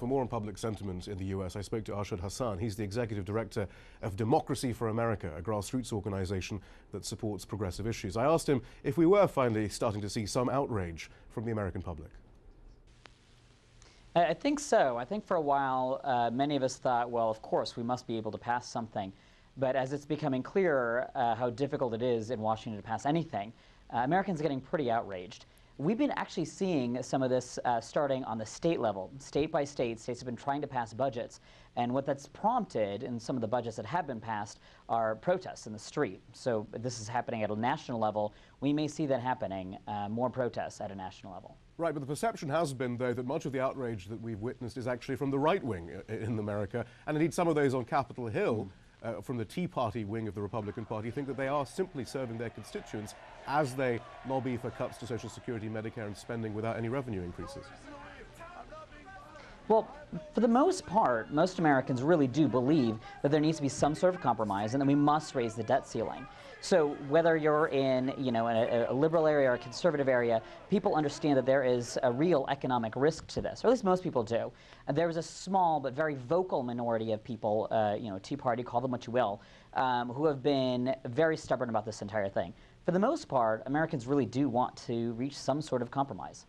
for more on public sentiment in the US, I spoke to Arshad Hassad. He's the executive director of Democracy for America, a grassroots organization that supports progressive issues. I asked him if we were finally starting to see some outrage from the American public. I think so. I think for a while, many of us thought, well, of course, we must be able to pass something. But as it's becoming clearer how difficult it is in Washington to pass anything, Americans are getting pretty outraged. We've been actually seeing some of this starting on the state level. State by state, states have been trying to pass budgets. And what that's prompted in some of the budgets that have been passed are protests in the street. So this is happening at a national level. We may see that happening, more protests at a national level. Right, but the perception has been, though, that much of the outrage that we've witnessed is actually from the right wing in America. And indeed, some of those on Capitol Hill, from the Tea Party wing of the Republican Party, think that they are simply serving their constituents as they lobby for cuts to Social Security, Medicare and spending without any revenue increases. Well, for the most part, most Americans really do believe that there needs to be some sort of compromise and that we must raise the debt ceiling. So whether you're in, a liberal area or a conservative area, people understand that there is a real economic risk to this, or at least most people do. And there is a small but very vocal minority of people, Tea Party, call them what you will, who have been very stubborn about this entire thing. For the most part, Americans really do want to reach some sort of compromise.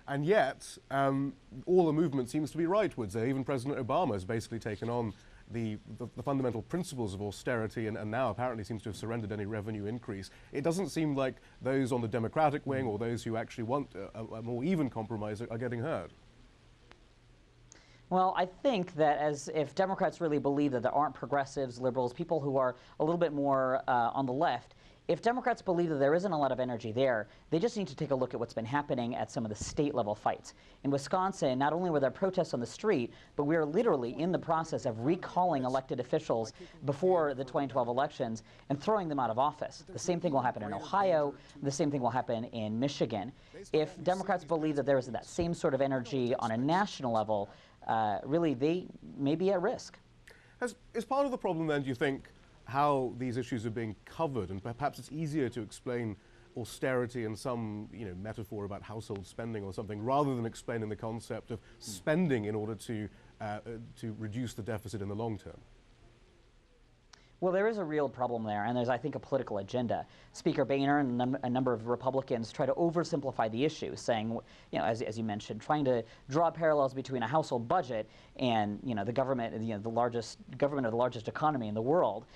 And yet, all the movement seems to be rightwards. Even President Obama has basically taken on the fundamental principles of austerity and now apparently seems to have surrendered any revenue increase. It doesn't seem like those on the Democratic wing or those who actually want a more even compromise are getting hurt. Well, I think that if Democrats really believe that there aren't progressives, liberals, people who are a little bit more on the left, if Democrats believe that there isn't a lot of energy there, they just need to take a look at what's been happening at some of the state-level fights. In Wisconsin, not only were there protests on the street, but we are literally in the process of recalling elected officials before the 2012 elections and throwing them out of office. The same thing will happen in Ohio. The same thing will happen in Michigan. If Democrats believe that there is that same sort of energy on a national level, really they may be at risk. Is part of the problem then, do you think, how these issues are being covered, and perhaps it's easier to explain austerity and some metaphor about household spending or something rather than explaining the concept of spending in order to reduce the deficit in the long term? Well, there is a real problem there, and there's, I think, a political agenda. Speaker Boehner and a number of Republicans try to oversimplify the issue, saying, as you mentioned, trying to draw parallels between a household budget and, the government, the largest government of the largest economy in the world.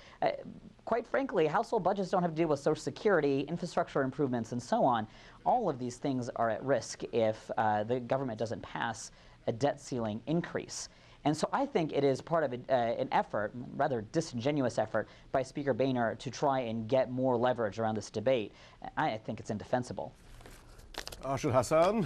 Quite frankly, household budgets don't have to deal with Social Security, infrastructure improvements, and so on. All of these things are at risk if the government doesn't pass a debt ceiling increase. And so I think it is part of an effort, rather disingenuous effort, by Speaker Boehner to try and get more leverage around this debate. I think it's indefensible. Arshad Hassad.